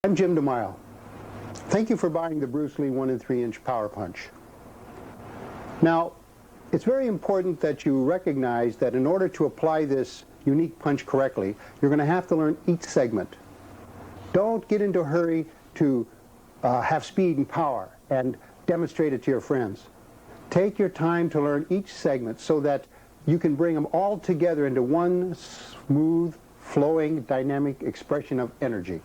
I'm Jim Demile. Thank you for buying the Bruce Lee 1 3-inch Power Punch. Now, it's very important that you recognize that in order to apply this unique punch correctly, you're going to have to learn each segment. Don't get into a hurry to have speed and power and demonstrate it to your friends. Take your time to learn each segment so that you can bring them all together into one smooth, flowing, dynamic expression of energy.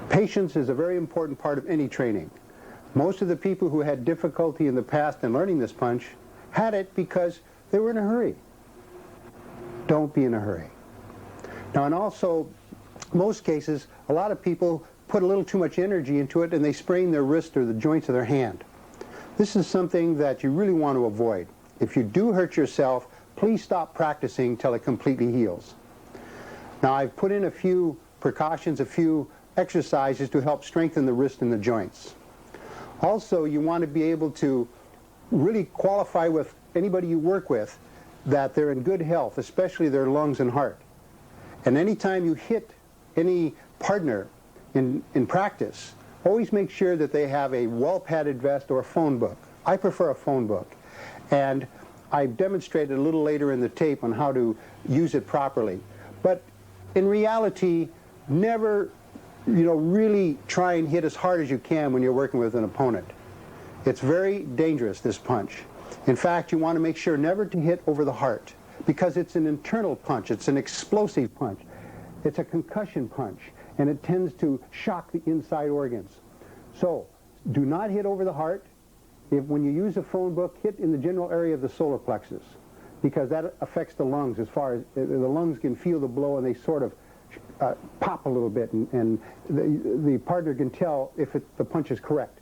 Patience is a very important part of any training. Most of the people who had difficulty in the past in learning this punch had it because they were in a hurry. Don't be in a hurry. Now, and also, most cases, a lot of people put a little too much energy into it and they sprain their wrist or the joints of their hand. This is something that you really want to avoid. If you do hurt yourself, please stop practicing till it completely heals. Now, I've put in a few precautions, a few exercises to help strengthen the wrist and the joints. Also, you want to be able to really qualify with anybody you work with that they're in good health, especially their lungs and heart. And anytime you hit any partner in practice, always make sure that they have a well-padded vest or a phone book. I prefer a phone book. And I've demonstrated a little later in the tape on how to use it properly. But in reality, never really try and hit as hard as you can when you're working with an opponent. It's very dangerous, this punch. In fact, you want to make sure never to hit over the heart because it's an internal punch. It's an explosive punch. It's a concussion punch, and it tends to shock the inside organs. So, do not hit over the heart. When you use a phone book, hit in the general area of the solar plexus because that affects the lungs as far as the lungs can feel the blow and they sort of pop a little bit, and the partner can tell if the punch is correct.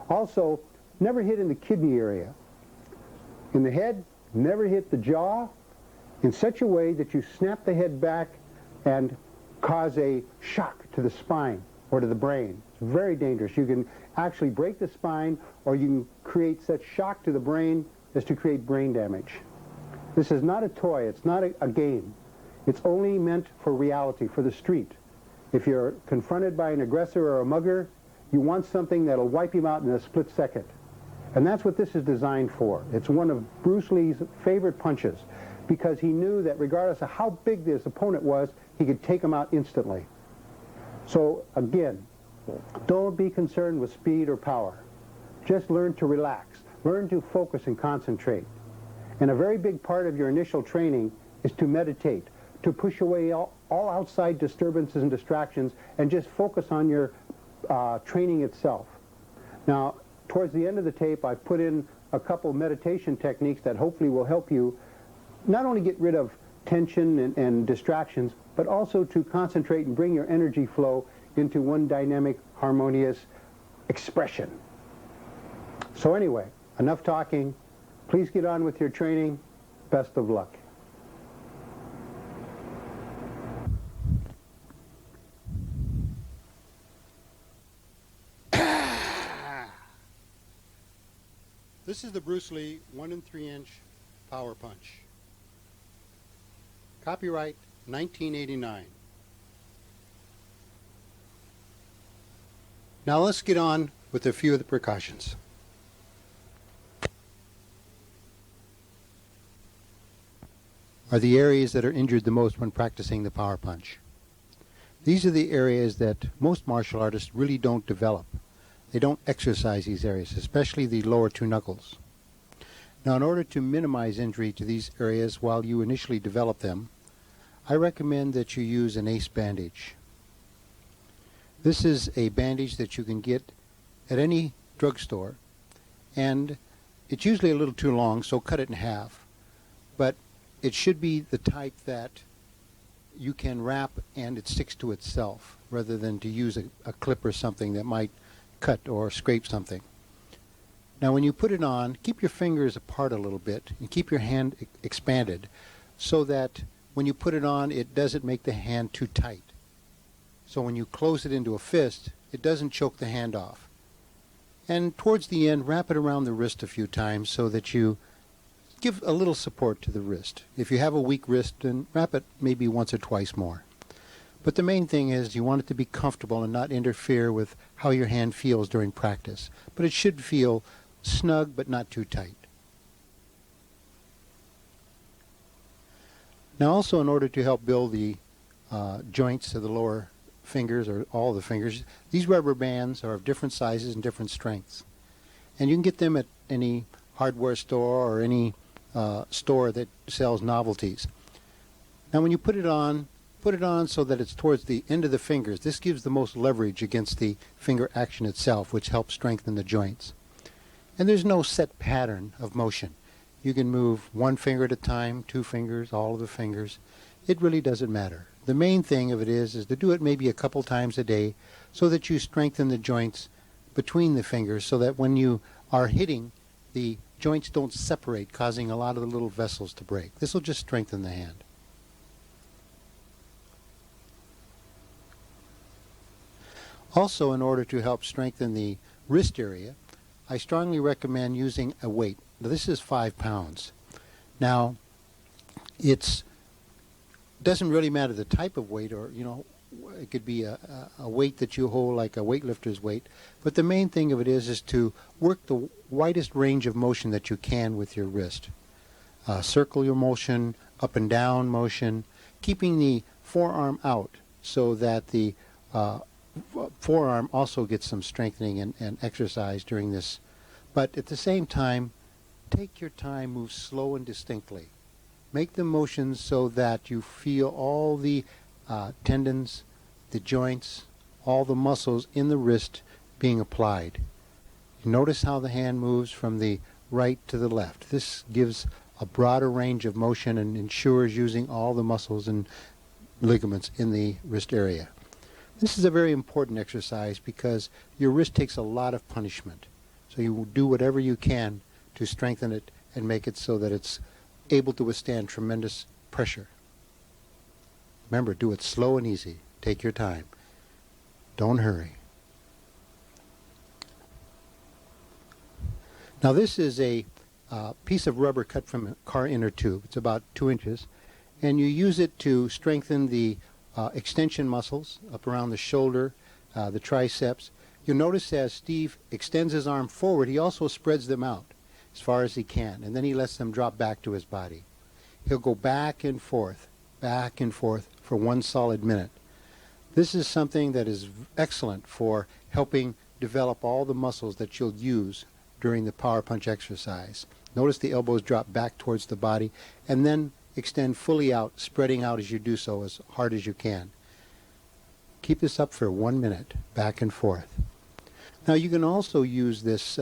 Also, never hit in the kidney area. In the head, never hit the jaw in such a way that you snap the head back and cause a shock to the spine or to the brain. It's very dangerous. You can actually break the spine or you can create such shock to the brain as to create brain damage. This is not a toy. It's not a game. It's only meant for reality, for the street. If you're confronted by an aggressor or a mugger, you want something that'll wipe him out in a split second. And that's what this is designed for. It's one of Bruce Lee's favorite punches because he knew that regardless of how big this opponent was, he could take him out instantly. So again, don't be concerned with speed or power. Just learn to relax. Learn to focus and concentrate. And a very big part of your initial training is to meditate, to push away all outside disturbances and distractions and just focus on your training itself. Now, towards the end of the tape, I've put in a couple meditation techniques that hopefully will help you not only get rid of tension and distractions, but also to concentrate and bring your energy flow into one dynamic, harmonious expression. So anyway, enough talking. Please get on with your training. Best of luck. This is the Bruce Lee 1 3-inch Power Punch. Copyright 1989. Now let's get on with a few of the precautions. Are the areas that are injured the most when practicing the power punch. These are the areas that most martial artists really don't develop. They don't exercise these areas, especially the lower two knuckles. Now, in order to minimize injury to these areas while you initially develop them, I recommend that you use an ACE bandage. This is a bandage that you can get at any drugstore, and it's usually a little too long, so cut it in half. But it should be the type that you can wrap and it sticks to itself, rather than to use a clip or something that might cut or scrape something. Now when you put it on, keep your fingers apart a little bit and keep your hand expanded so that when you put it on, it doesn't make the hand too tight. So when you close it into a fist, it doesn't choke the hand off. And towards the end, wrap it around the wrist a few times so that you give a little support to the wrist. If you have a weak wrist, then wrap it maybe once or twice more. But the main thing is you want it to be comfortable and not interfere with how your hand feels during practice. But it should feel snug but not too tight. Now also, in order to help build the joints of the lower fingers, or all the fingers, these rubber bands are of different sizes and different strengths. And you can get them at any hardware store or any store that sells novelties. Now when you put it on so that it's towards the end of the fingers. This gives the most leverage against the finger action itself, which helps strengthen the joints. And there's no set pattern of motion. You can move one finger at a time, two fingers, all of the fingers. It really doesn't matter. The main thing of it is to do it maybe a couple times a day so that you strengthen the joints between the fingers, so that when you are hitting, the joints don't separate, causing a lot of the little vessels to break. This will just strengthen the hand. Also, in order to help strengthen the wrist area, I strongly recommend using a weight. Now, this is 5 pounds. Now, it doesn't really matter the type of weight, or it could be a weight that you hold like a weightlifter's weight. But the main thing of it is to work the widest range of motion that you can with your wrist. Circular motion, up and down motion, keeping the forearm out so that the forearm also gets some strengthening and exercise during this. But at the same time, take your time, move slow and distinctly. Make the motions so that you feel all the tendons, the joints, all the muscles in the wrist being applied. Notice how the hand moves from the right to the left. This gives a broader range of motion and ensures using all the muscles and ligaments in the wrist area. This is a very important exercise because your wrist takes a lot of punishment. So you will do whatever you can to strengthen it and make it so that it's able to withstand tremendous pressure. Remember, do it slow and easy. Take your time. Don't hurry. Now this is a piece of rubber cut from a car inner tube. It's about 2 inches. And you use it to strengthen the extension muscles up around the shoulder, the triceps. You'll notice as Steve extends his arm forward, he also spreads them out as far as he can, and then he lets them drop back to his body. He'll go back and forth for 1 solid minute. This is something that is excellent for helping develop all the muscles that you'll use during the power punch exercise. Notice the elbows drop back towards the body, and then extend fully out, spreading out as you do so as hard as you can. Keep this up for 1 minute, back and forth. Now you can also use this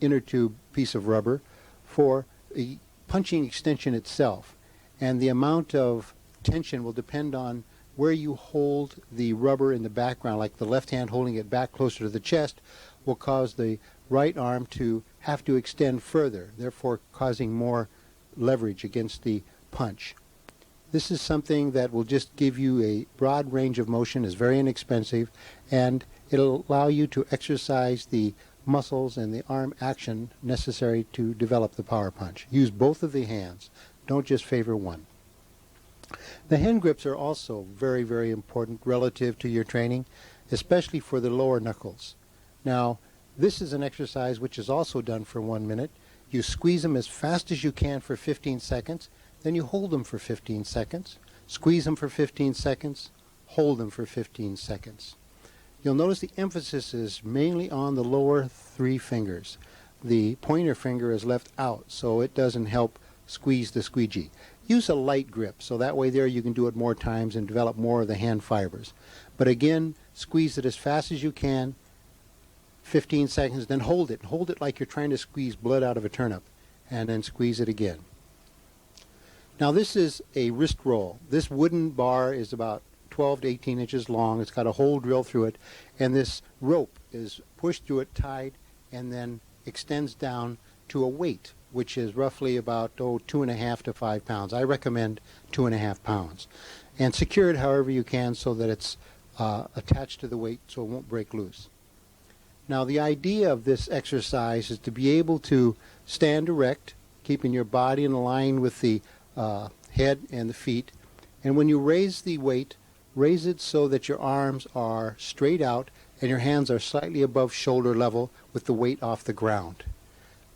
inner tube piece of rubber for a punching extension itself, and the amount of tension will depend on where you hold the rubber in the background. Like the left hand holding it back closer to the chest will cause the right arm to have to extend further, therefore causing more leverage against the punch. This is something that will just give you a broad range of motion, is very inexpensive, and it'll allow you to exercise the muscles and the arm action necessary to develop the power punch. Use both of the hands. Don't just favor one. The hand grips are also very, very important relative to your training, especially for the lower knuckles. Now, this is an exercise which is also done for 1 minute. You squeeze them as fast as you can for 15 seconds, then you hold them for 15 seconds, squeeze them for 15 seconds, hold them for 15 seconds. You'll notice the emphasis is mainly on the lower 3 fingers. The pointer finger is left out, so it doesn't help squeeze the squeegee. Use a light grip, so that way there you can do it more times and develop more of the hand fibers. But again, squeeze it as fast as you can, 15 seconds, then hold it. Hold it like you're trying to squeeze blood out of a turnip, and then squeeze it again. Now this is a wrist roll. This wooden bar is about 12 to 18 inches long. It's got a hole drilled through it, and this rope is pushed through it, tied, and then extends down to a weight, which is roughly about 2.5 to 5 pounds. I recommend 2.5 pounds. And secure it however you can so that it's attached to the weight so it won't break loose. Now the idea of this exercise is to be able to stand erect, keeping your body in line with the head and the feet. And when you raise the weight, raise it so that your arms are straight out and your hands are slightly above shoulder level with the weight off the ground.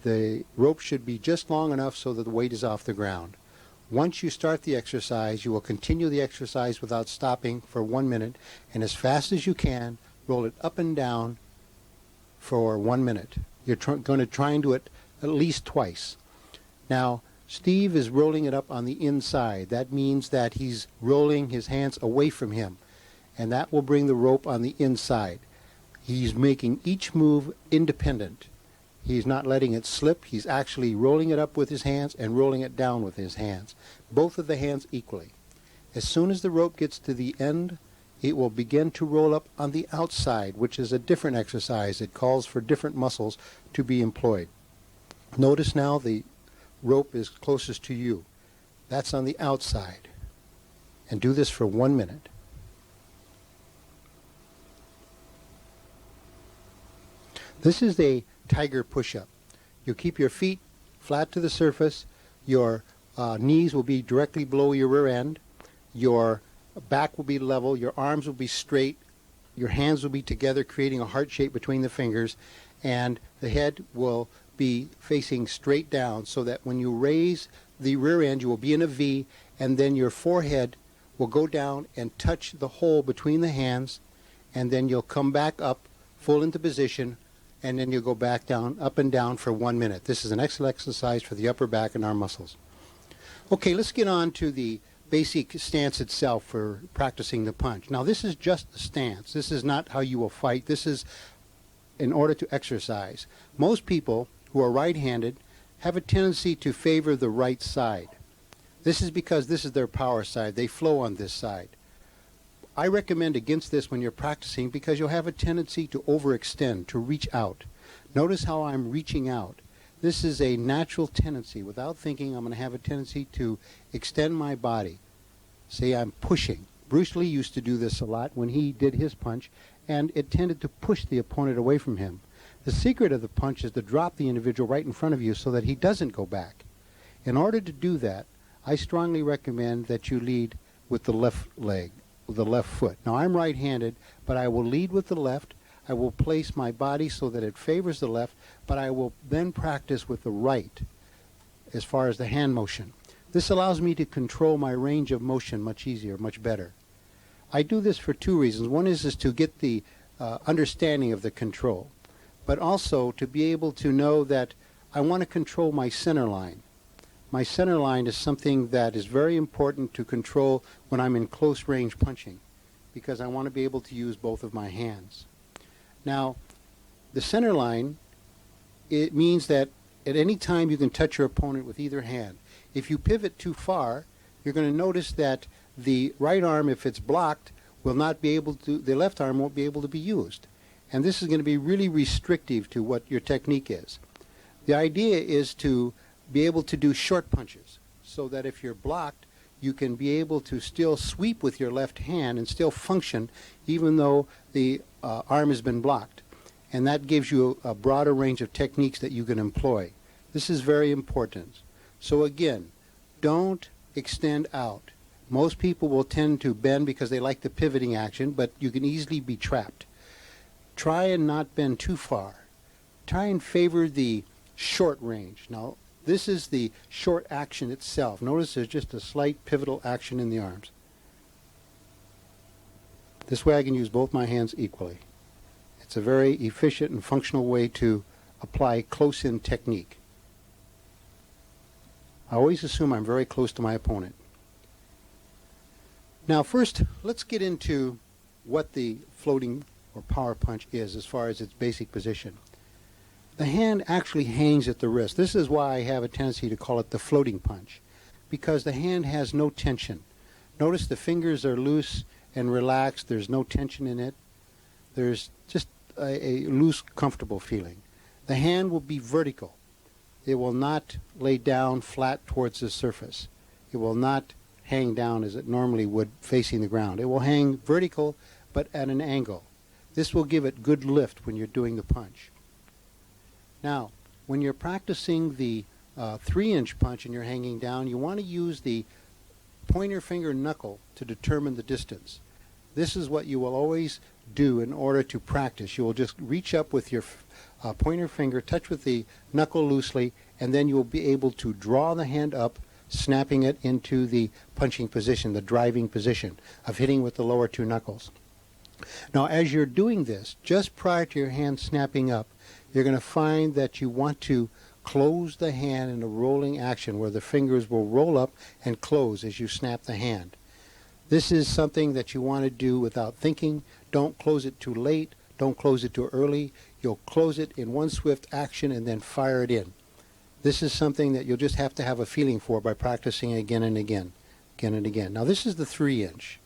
The rope should be just long enough so that the weight is off the ground. Once you start the exercise, you will continue the exercise without stopping for 1 minute, and as fast as you can, roll it up and down for 1 minute. You're going to try and do it at least twice. Now, Steve is rolling it up on the inside. That means that he's rolling his hands away from him, and that will bring the rope on the inside. He's making each move independent. He's not letting it slip. He's actually rolling it up with his hands and rolling it down with his hands, both of the hands equally. As soon as the rope gets to the end, it will begin to roll up on the outside, which is a different exercise. It calls for different muscles to be employed. Notice now the rope is closest to you. That's on the outside. And do this for 1 minute. This is a tiger push-up. You keep your feet flat to the surface. Your knees will be directly below your rear end. Your back will be level. Your arms will be straight. Your hands will be together, creating a heart shape between the fingers. And the head will be facing straight down so that when you raise the rear end, you will be in a V, and then your forehead will go down and touch the hole between the hands, and then you'll come back up full into position, and then you'll go back down, up and down for 1 minute. This is an excellent exercise for the upper back and arm muscles. Okay, let's get on to the basic stance itself for practicing the punch. Now, this is just the stance. This is not how you will fight. This is in order to exercise. Most people who are right-handed have a tendency to favor the right side. This is because this is their power side. They flow on this side. I recommend against this when you're practicing because you'll have a tendency to overextend, to reach out. Notice how I'm reaching out. This is a natural tendency. Without thinking, I'm going to have a tendency to extend my body. Say I'm pushing. Bruce Lee used to do this a lot when he did his punch, and it tended to push the opponent away from him. The secret of the punch is to drop the individual right in front of you so that he doesn't go back. In order to do that, I strongly recommend that you lead with the left leg, with the left foot. Now, I'm right-handed, but I will lead with the left. I will place my body so that it favors the left, but I will then practice with the right as far as the hand motion. This allows me to control my range of motion much easier, much better. I do this for two reasons. One is to get the understanding of the control, but also to be able to know that I want to control my center line. My center line is something that is very important to control when I'm in close range punching, because I want to be able to use both of my hands. Now, the center line, it means that at any time you can touch your opponent with either hand. If you pivot too far, you're going to notice that the right arm, if it's blocked, will not be able to, the left arm won't be able to be used. And this is going to be really restrictive to what your technique is. The idea is to be able to do short punches so that if you're blocked, you can be able to still sweep with your left hand and still function even though the arm has been blocked. And that gives you a broader range of techniques that you can employ. This is very important. So again, don't extend out. Most people will tend to bend because they like the pivoting action, but you can easily be trapped. Try and not bend too far. Try and favor the short range. Now, this is the short action itself. Notice there's just a slight pivotal action in the arms. This way I can use both my hands equally. It's a very efficient and functional way to apply close-in technique. I always assume I'm very close to my opponent. Now first, let's get into what the floating or power punch is as far as its basic position. The hand actually hangs at the wrist. This is why I have a tendency to call it the floating punch, because the hand has no tension. Notice the fingers are loose and relaxed. There's no tension in it. There's just a loose, comfortable feeling. The hand will be vertical. It will not lay down flat towards the surface. It will not hang down as it normally would facing the ground. It will hang vertical but at an angle. This will give it good lift when you're doing the punch. Now, when you're practicing the 3-inch punch and you're hanging down, you want to use the pointer finger knuckle to determine the distance. this is what you will always do in order to practice. You will just reach up with your pointer finger, touch with the knuckle loosely, and then you will be able to draw the hand up, snapping it into the punching position, the driving position of hitting with the lower two knuckles. Now, as you're doing this, just prior to your hand snapping up, you're going to find that you want to close the hand in a rolling action where the fingers will roll up and close as you snap the hand. This is something that you want to do without thinking. Don't close it too late. Don't close it too early. You'll close it in one swift action and then fire it in. This is something that you'll just have to have a feeling for by practicing again and again, again and again. Now, this is the 3-inch.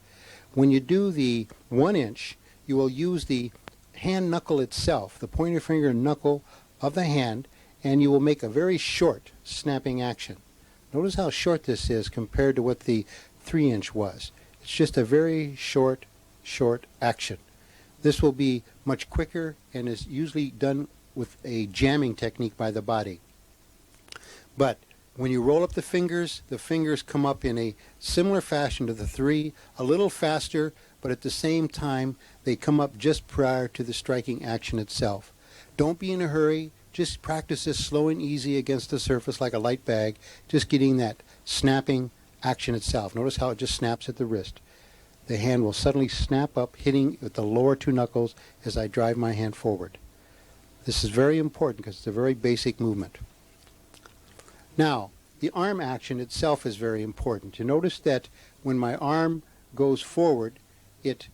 When you do the 1-inch, you will use the hand knuckle itself, the pointer finger knuckle of the hand, and you will make a very short snapping action. Notice how short this is compared to what the 3-inch was. It's just a very short action. This will be much quicker and is usually done with a jamming technique by the body. But when you roll up the fingers come up in a similar fashion to the 3, a little faster, but at the same time they come up just prior to the striking action itself. Don't be in a hurry. Just practice this slow and easy against the surface like a light bag, just getting that snapping action itself. Notice how it just snaps at the wrist. The hand will suddenly snap up, hitting with the lower two knuckles as I drive my hand forward. This is very important because it's a very basic movement. Now, the arm action itself is very important. You notice that when my arm goes forward, it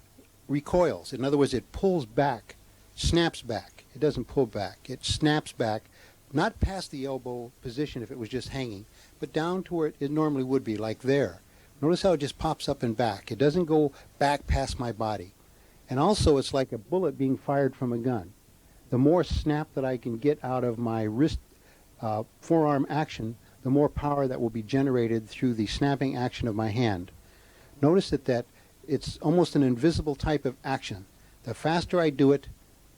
recoils. In other words, it pulls back, snaps back. It doesn't pull back. It snaps back, not past the elbow position if it was just hanging, but down to where it normally would be, like there. Notice how it just pops up and back. It doesn't go back past my body. And also, it's like a bullet being fired from a gun. The more snap that I can get out of my wrist forearm action, the more power that will be generated through the snapping action of my hand. Notice that it's almost an invisible type of action. The faster I do it,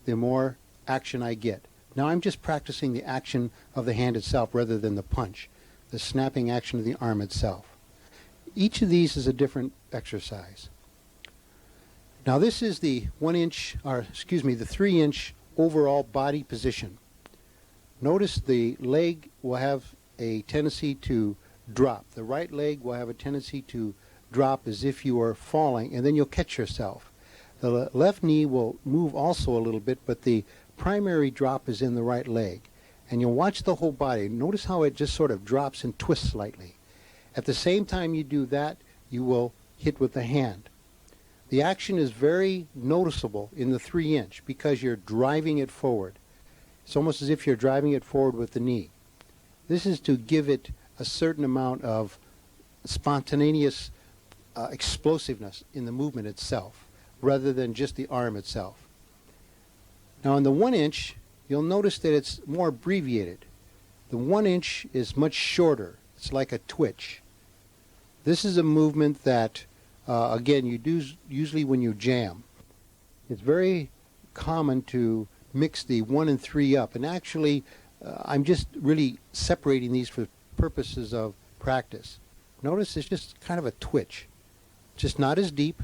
the more action I get. Now I'm just practicing the action of the hand itself rather than the punch, the snapping action of the arm itself. Each of these is a different exercise. Now this is the 3-inch overall body position. Notice the leg will have a tendency to drop. The right leg will have a tendency to drop as if you are falling, and then you'll catch yourself. The left knee will move also a little bit, but the primary drop is in the right leg. And you'll watch the whole body. Notice how it just sort of drops and twists slightly. At the same time you do that, you will hit with the hand. The action is very noticeable in the 3-inch because you're driving it forward. It's almost as if you're driving it forward with the knee. This is to give it a certain amount of spontaneous explosiveness in the movement itself, rather than just the arm itself. Now in the 1-inch, you'll notice that it's more abbreviated. The 1-inch is much shorter. It's like a twitch. This is a movement that, again, you do usually when you jam. It's very common to mix the 1 and 3 up, and actually I'm just really separating these for purposes of practice. Notice it's just kind of a twitch. Just not as deep,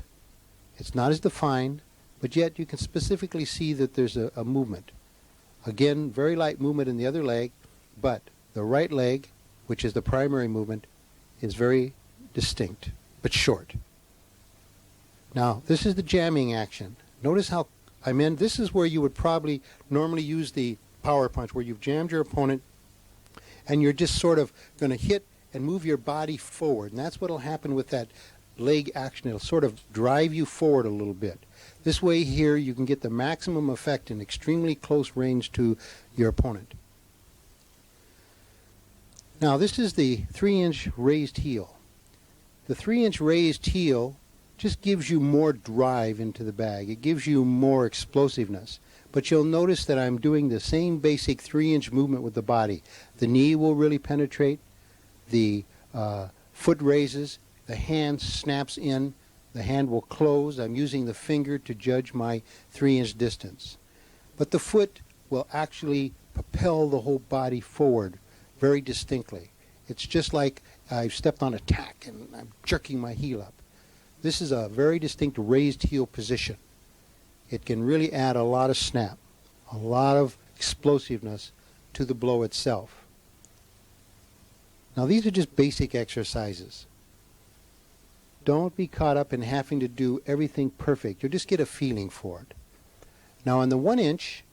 it's not as defined, but yet you can specifically see that there's a movement. Again, very light movement in the other leg, but the right leg, which is the primary movement, is very distinct, but short. Now, this is the jamming action. Notice how this is where you would probably normally use the power punch, where you've jammed your opponent and you're just sort of going to hit and move your body forward. And that's what will happen with that leg action. It'll sort of drive you forward a little bit. This way here you can get the maximum effect in extremely close range to your opponent. Now this is the 3-inch raised heel. The 3-inch raised heel just gives you more drive into the bag. It gives you more explosiveness. But you'll notice that I'm doing the same basic 3-inch movement with the body. The knee will really penetrate, the foot raises, the hand snaps in, the hand will close. I'm using the finger to judge my 3-inch distance. But the foot will actually propel the whole body forward very distinctly. It's just like I've stepped on a tack and I'm jerking my heel up. This is a very distinct raised heel position. It can really add a lot of snap, a lot of explosiveness to the blow itself. Now these are just basic exercises. Don't be caught up in having to do everything perfect. You'll just get a feeling for it. Now on the 1 inch,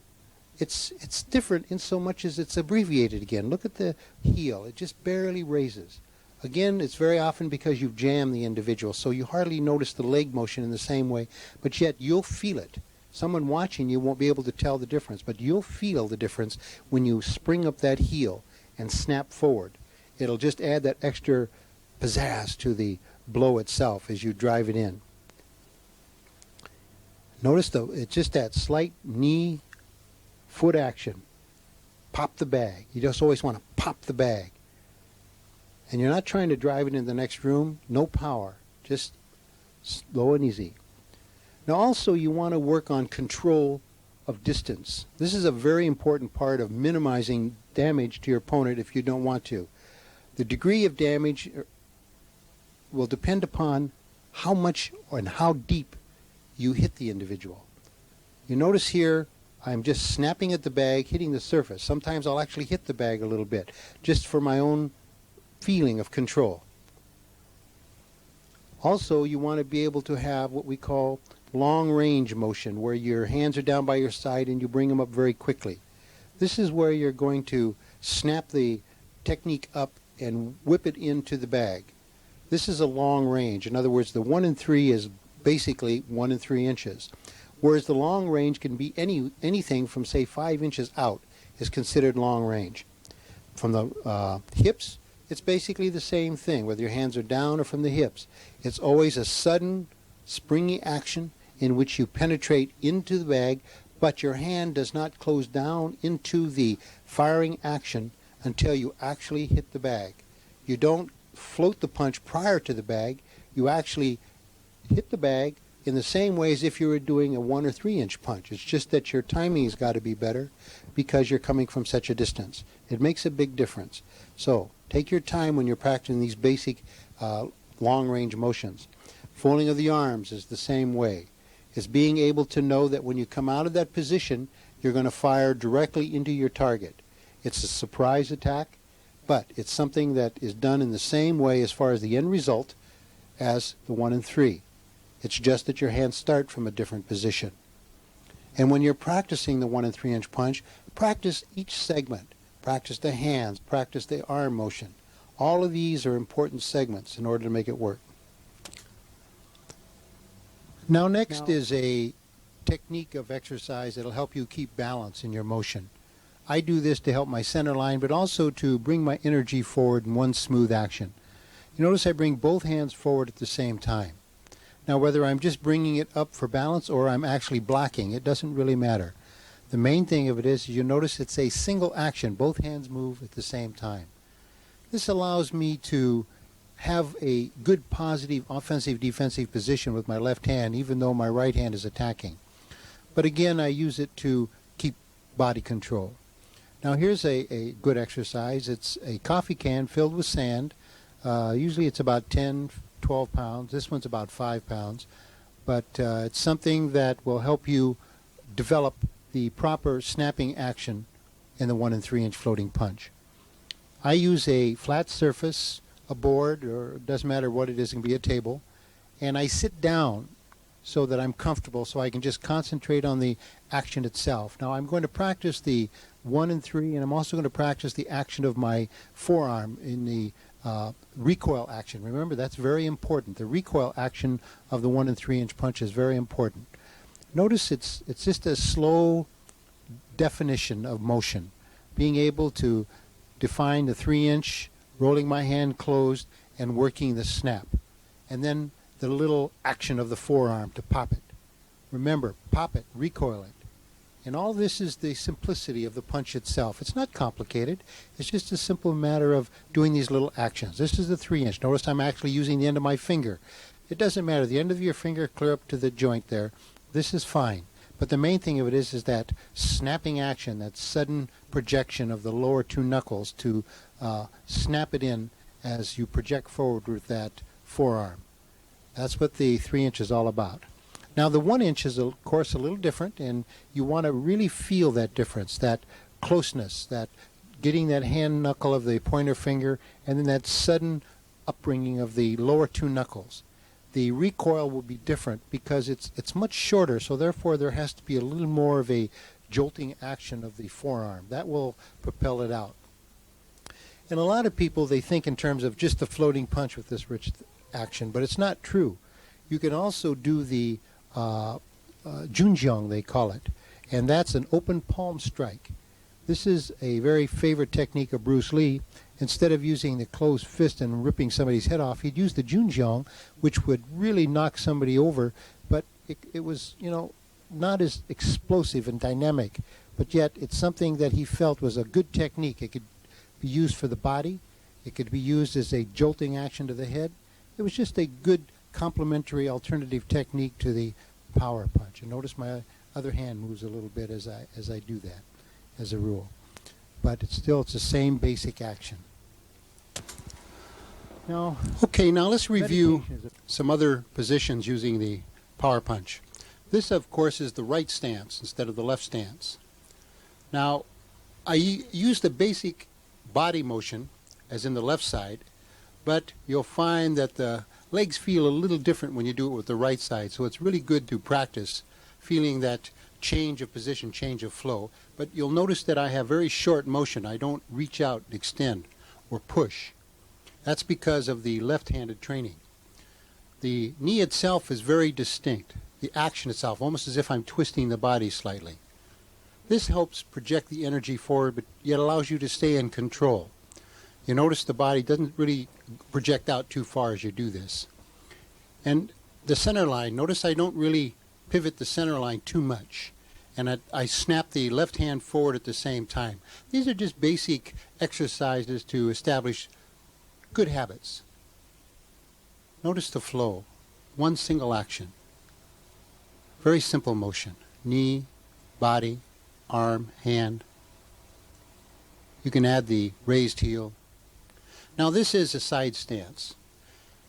it's different in so much as it's abbreviated again. Look at the heel. It just barely raises. Again, it's very often because you've jammed the individual, so you hardly notice the leg motion in the same way, but yet you'll feel it. Someone watching you won't be able to tell the difference, but you'll feel the difference when you spring up that heel and snap forward. It'll just add that extra pizzazz to the blow itself as you drive it in. Notice though, it's just that slight knee foot action. Pop the bag. You just always want to pop the bag. And you're not trying to drive it in the next room. No power. Just slow and easy. Now also you want to work on control of distance. This is a very important part of minimizing damage to your opponent if you don't want to. The degree of damage will depend upon how much and how deep you hit the individual. You notice here I'm just snapping at the bag, hitting the surface. Sometimes I'll actually hit the bag a little bit, just for my own feeling of control. Also, you want to be able to have what we call long range motion, where your hands are down by your side and you bring them up very quickly. This is where you're going to snap the technique up and whip it into the bag. This is a long range. In other words, the 1 and 3 is basically 1 and 3 inches. Whereas the long range can be anything from, say, 5 inches out is considered long range. From the hips, it's basically the same thing, whether your hands are down or from the hips. It's always a sudden, springy action in which you penetrate into the bag, but your hand does not close down into the firing action until you actually hit the bag. You don't float the punch prior to the bag. You actually hit the bag in the same way as if you were doing a 1 or 3 inch punch. It's just that your timing has got to be better because you're coming from such a distance. It makes a big difference. So take your time when you're practicing these basic long range motions. Folding of the arms is the same way. It's being able to know that when you come out of that position, you're going to fire directly into your target. It's a surprise attack, but it's something that is done in the same way as far as the end result as the 1 and 3. It's just that your hands start from a different position. And when you're practicing the 1 and 3 inch punch, practice each segment. Practice the hands, practice the arm motion. All of these are important segments in order to make it work. Now next is a technique of exercise that will help you keep balance in your motion. I do this to help my center line, but also to bring my energy forward in one smooth action. You notice I bring both hands forward at the same time. Now whether I'm just bringing it up for balance or I'm actually blocking, it doesn't really matter. The main thing of it is you notice it's a single action. Both hands move at the same time. This allows me to have a good positive offensive defensive position with my left hand even though my right hand is attacking. But again, I use it to keep body control. Now here's a good exercise. It's a coffee can filled with sand. Usually it's about 10, 12 pounds. This one's about 5 pounds. But it's something that will help you develop the proper snapping action in the 1 and 3 inch floating punch. I use a flat surface, a board, or it doesn't matter what it is, it can be a table, and I sit down so that I'm comfortable so I can just concentrate on the action itself. Now I'm going to practice the 1 and 3, and I'm also going to practice the action of my forearm in the recoil action. Remember, that's very important. The recoil action of the 1 and 3 inch punch is very important. Notice it's just a slow definition of motion, being able to define the 3 inch, rolling my hand closed, and working the snap. And then the little action of the forearm to pop it. Remember, pop it, recoil it. And all this is the simplicity of the punch itself. It's not complicated. It's just a simple matter of doing these little actions. This is the 3 inch. Notice I'm actually using the end of my finger. It doesn't matter. The end of your finger clear up to the joint there. This is fine. But the main thing of it is that snapping action, that sudden projection of the lower 2 knuckles to snap it in as you project forward with that forearm. That's what the 3" is all about. Now the 1" is of course a little different, and you want to really feel that difference, that closeness, that getting that hand knuckle of the pointer finger, and then that sudden upbringing of the lower 2 knuckles. The recoil will be different because it's much shorter, so therefore there has to be a little more of a jolting action of the forearm. That will propel it out. And a lot of people, they think in terms of just the floating punch with this rich action, but it's not true. You can also do the junjiang, they call it, and that's an open palm strike. This is a very favorite technique of Bruce Lee. Instead of using the closed fist and ripping somebody's head off, he'd use the junjiang, which would really knock somebody over, but it was, not as explosive and dynamic, but yet it's something that he felt was a good technique. It could be used for the body. It could be used as a jolting action to the head. It was just a good complementary alternative technique to the power punch. And notice my other hand moves a little bit as I do that, as a rule. But it's the same basic action. Now, now let's review some other positions using the power punch. This, of course, is the right stance instead of the left stance. Now, I use the basic body motion as in the left side, but you'll find that the legs feel a little different when you do it with the right side, so it's really good to practice feeling that change of position, change of flow. But you'll notice that I have very short motion. I don't reach out, extend, or push. That's because of the left-handed training. The knee itself is very distinct. The action itself, almost as if I'm twisting the body slightly. This helps project the energy forward, but yet allows you to stay in control. You notice the body doesn't really project out too far as you do this. And the center line, notice I don't really pivot the center line too much. And I snap the left hand forward at the same time. These are just basic exercises to establish good habits. Notice the flow. One single action. Very simple motion. Knee, body, arm, hand. You can add the raised heel. Now this is a side stance.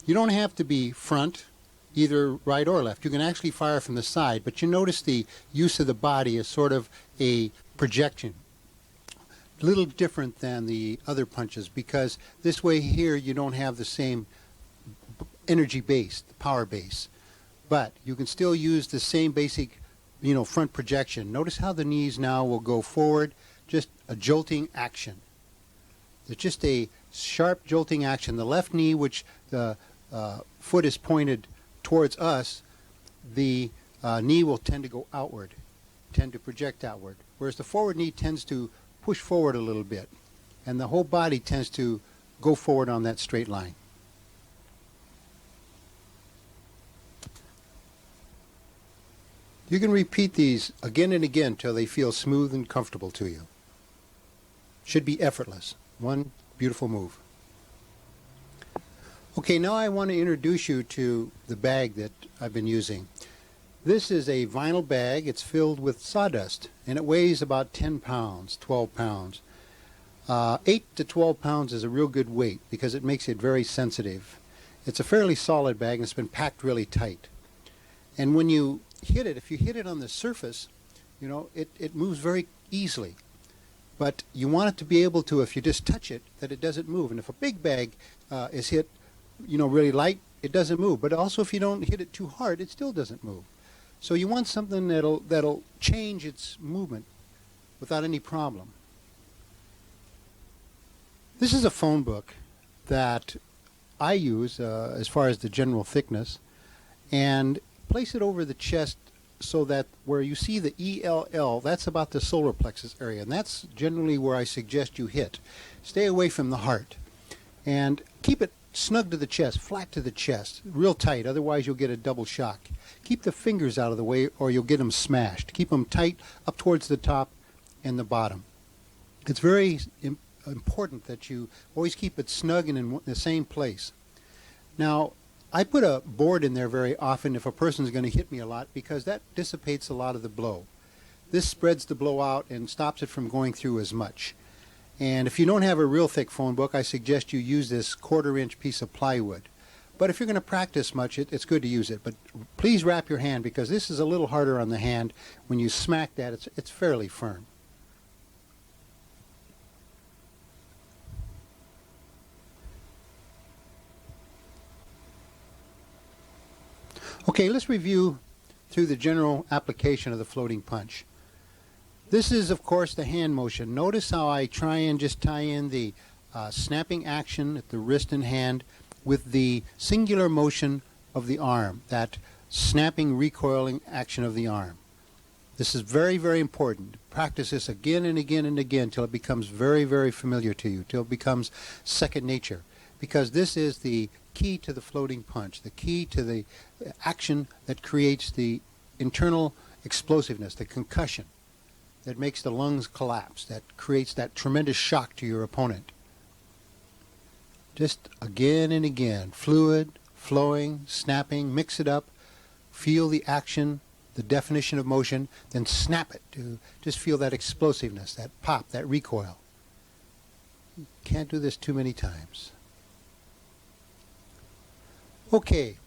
You don't have to be front, either right or left. You can actually fire from the side, but you notice the use of the body is sort of a projection. A little different than the other punches, because this way here you don't have the same energy base, the power base. But you can still use the same basic, front projection. Notice how the knees now will go forward, just a jolting action. It's just a sharp jolting action. The left knee, which the foot is pointed towards us, the knee will tend to go outward, tend to project outward, whereas the forward knee tends to push forward a little bit, and the whole body tends to go forward on that straight line. You can repeat these again and again till they feel smooth and comfortable to you. Should be effortless. One beautiful move. Okay, now I want to introduce you to the bag that I've been using. This is a vinyl bag. It's filled with sawdust, and it weighs about 10 pounds, 12 pounds. 8 to 12 pounds is a real good weight because it makes it very sensitive. It's a fairly solid bag, and it's been packed really tight. And when you hit it, if you hit it on the surface, it moves very easily. But you want it to be able to, if you just touch it, that it doesn't move. And if a big bag is hit, really light, it doesn't move. But also if you don't hit it too hard, it still doesn't move. So you want something that'll change its movement without any problem. This is a phone book that I use as far as the general thickness, and place it over the chest so that where you see the ELL, that's about the solar plexus area, and that's generally where I suggest you hit. Stay away from the heart, and keep it snug to the chest, flat to the chest, real tight, otherwise you'll get a double shock. Keep the fingers out of the way or you'll get them smashed. Keep them tight up towards the top and the bottom. It's very important that you always keep it snug and in the same place. Now, I put a board in there very often if a person's going to hit me a lot, because that dissipates a lot of the blow. This spreads the blow out and stops it from going through as much. And if you don't have a real thick phone book, I suggest you use this 1/4-inch piece of plywood. But if you're going to practice much, it's good to use it. But please wrap your hand, because this is a little harder on the hand. When you smack that, it's fairly firm. Okay, let's review through the general application of the floating punch. This is, of course, the hand motion. Notice how I try and just tie in the snapping action at the wrist and hand with the singular motion of the arm, that snapping, recoiling action of the arm. This is very, very important. Practice this again and again and again till it becomes very, very familiar to you, till it becomes second nature. Because this is the key to the floating punch, the key to the action that creates the internal explosiveness, the concussion that makes the lungs collapse, that creates that tremendous shock to your opponent. Just again and again, fluid, flowing, snapping, mix it up, feel the action, the definition of motion, then snap it to just feel that explosiveness, that pop, that recoil. You can't do this too many times. Okay,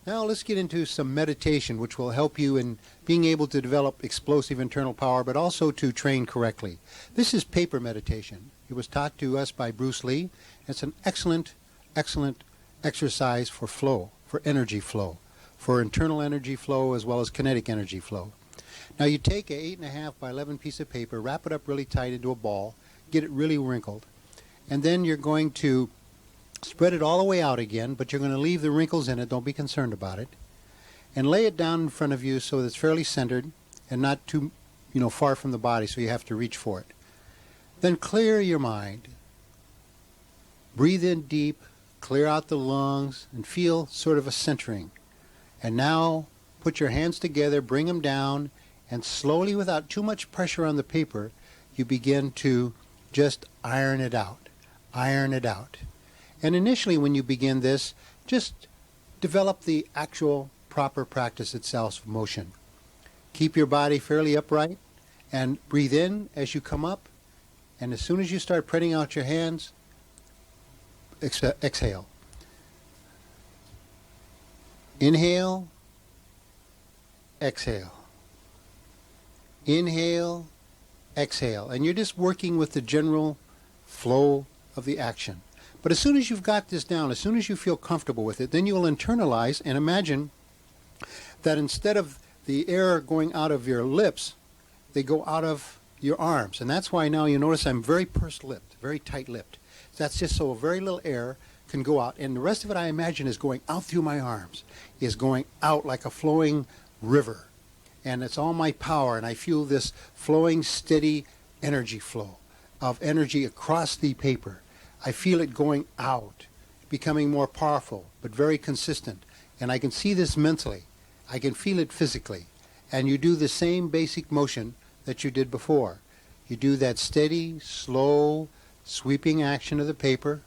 now let's get into some meditation, which will help you in being able to develop explosive internal power, but also to train correctly. This is paper meditation. It was taught to us by Bruce Lee. It's an excellent, excellent exercise for flow, for energy flow, for internal energy flow as well as kinetic energy flow. Now you take a 8.5 by 11 piece of paper, wrap it up really tight into a ball, get it really wrinkled, and then you're going to spread it all the way out again, but you're going to leave the wrinkles in it, don't be concerned about it, and lay it down in front of you so that it's fairly centered and not too far from the body so you have to reach for it. Then clear your mind. Breathe in deep, clear out the lungs, and feel sort of a centering. And now put your hands together, bring them down, and slowly, without too much pressure on the paper, you begin to just iron it out. Iron it out. And initially when you begin this, just develop the actual proper practice itself of motion. Keep your body fairly upright and breathe in as you come up. And as soon as you start spreading out your hands, exhale. Inhale, exhale. Inhale, exhale. And you're just working with the general flow of the action. But as soon as you've got this down, as soon as you feel comfortable with it, then you will internalize and imagine that instead of the air going out of your lips, they go out of your arms. And that's why now you notice I'm very pursed-lipped, very tight-lipped. That's just so very little air can go out. And the rest of it, I imagine, is going out through my arms, is going out like a flowing river. And it's all my power, and I feel this flowing, steady energy flow of energy across the paper. I feel it going out, becoming more powerful, but very consistent. And I can see this mentally. I can feel it physically. And you do the same basic motion that you did before. You do that steady, slow, sweeping action of the paper.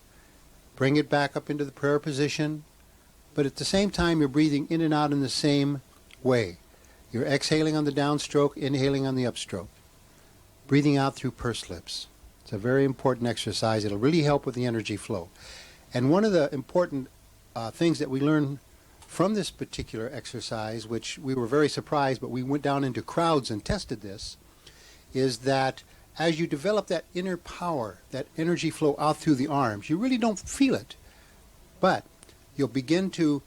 Bring it back up into the prayer position. But at the same time, you're breathing in and out in the same way. You're exhaling on the downstroke, inhaling on the upstroke. Breathing out through pursed lips. It's a very important exercise. It'll really help with the energy flow. And one of the important things that we learned from this particular exercise, which we were very surprised, but we went down into crowds and tested this, is that as you develop that inner power, that energy flow out through the arms, you really don't feel it. But you'll begin to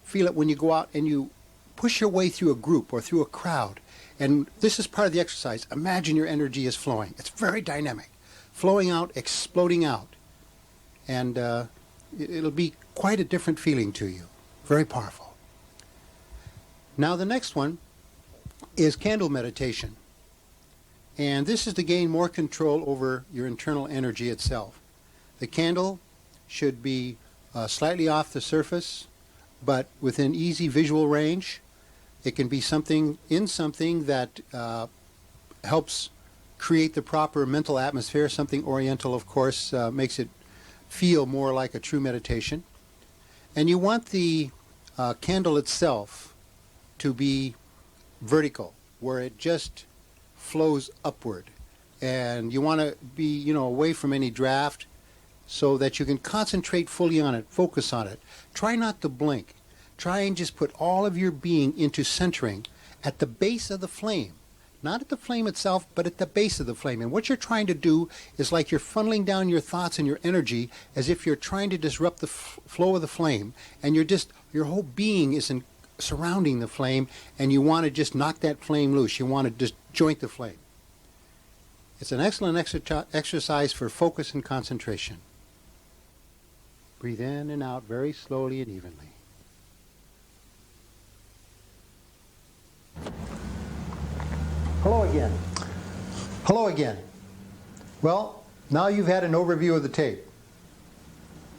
feel it when you go out and you push your way through a group or through a crowd. And this is part of the exercise. Imagine your energy is flowing. It's very dynamic. Flowing out, exploding out. And it'll be quite a different feeling to you. Very powerful. Now the next one is candle meditation. And this is to gain more control over your internal energy itself. The candle should be slightly off the surface, but within easy visual range. It can be something that helps create the proper mental atmosphere. Something oriental, of course, makes it feel more like a true meditation. And you want the candle itself to be vertical, where it just flows upward. And you want to be, away from any draft, so that you can concentrate fully on it, focus on it. Try not to blink. Try and just put all of your being into centering at the base of the flame. Not at the flame itself, but at the base of the flame. And what you're trying to do is like you're funneling down your thoughts and your energy as if you're trying to disrupt the flow of the flame, and your whole being is surrounding the flame, and you want to just knock that flame loose. You want to just joint the flame. It's an excellent exercise for focus and concentration. Breathe in and out very slowly and evenly. Hello again. Hello again. Well, now you've had an overview of the tape.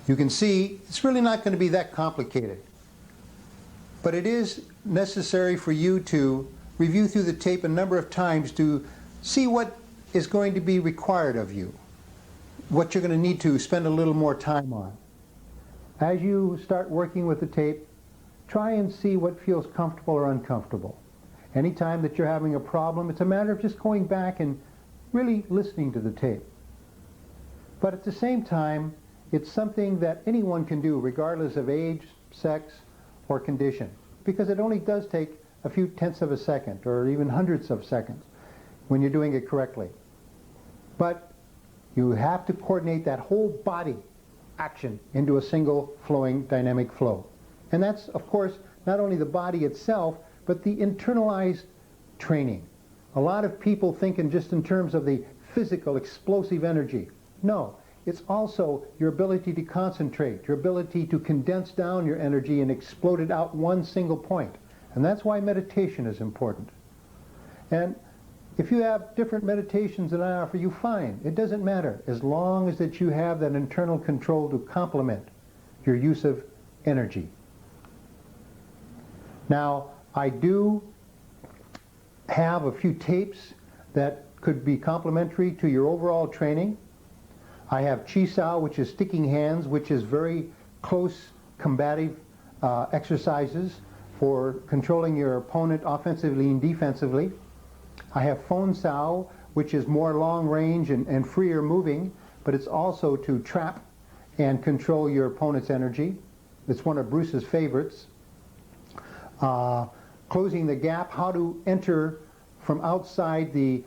You can see it's really not going to be that complicated. But it is necessary for you to review through the tape a number of times to see what is going to be required of you, what you're going to need to spend a little more time on. As you start working with the tape, try and see what feels comfortable or uncomfortable. Anytime that you're having a problem, it's a matter of just going back and really listening to the tape. But at the same time, it's something that anyone can do regardless of age, sex, or condition, because it only does take a few tenths of a second or even hundredths of seconds when you're doing it correctly. But you have to coordinate that whole body action into a single flowing dynamic flow. And that's, of course, not only the body itself, but the internalized training. A lot of people think just in terms of the physical, explosive energy. No, it's also your ability to concentrate, your ability to condense down your energy and explode it out one single point. And that's why meditation is important. And if you have different meditations that I offer you, fine. It doesn't matter, as long as that you have that internal control to complement your use of energy. Now, I do have a few tapes that could be complementary to your overall training. I have Chi Sao, which is sticking hands, which is very close combative exercises for controlling your opponent offensively and defensively. I have Fon Sao, which is more long range and freer moving, but it's also to trap and control your opponent's energy. It's one of Bruce's favorites. Closing the gap, how to enter from outside the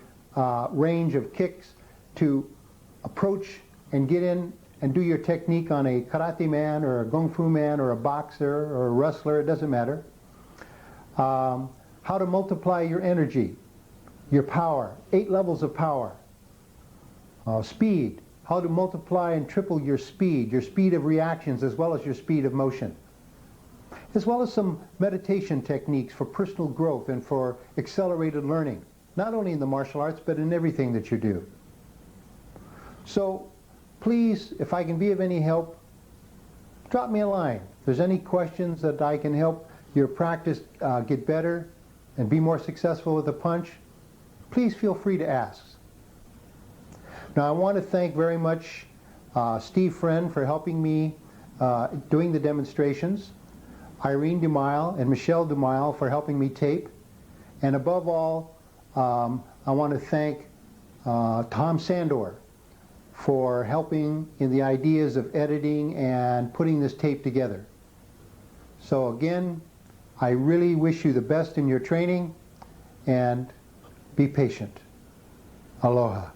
range of kicks to approach and get in and do your technique on a karate man or a kung fu man or a boxer or a wrestler, it doesn't matter. How to multiply your energy, your power, 8 levels of power. Speed, how to multiply and triple your speed of reactions as well as your speed of motion. As well as some meditation techniques for personal growth and for accelerated learning, not only in the martial arts, but in everything that you do. So, please, if I can be of any help, drop me a line. If there's any questions that I can help your practice get better and be more successful with the punch, please feel free to ask. Now, I want to thank very much Steve Friend for helping me doing the demonstrations, Irene Demile and Michelle Demile for helping me tape, and above all, I want to thank Tom Sandor for helping in the ideas of editing and putting this tape together. So again, I really wish you the best in your training, and be patient. Aloha.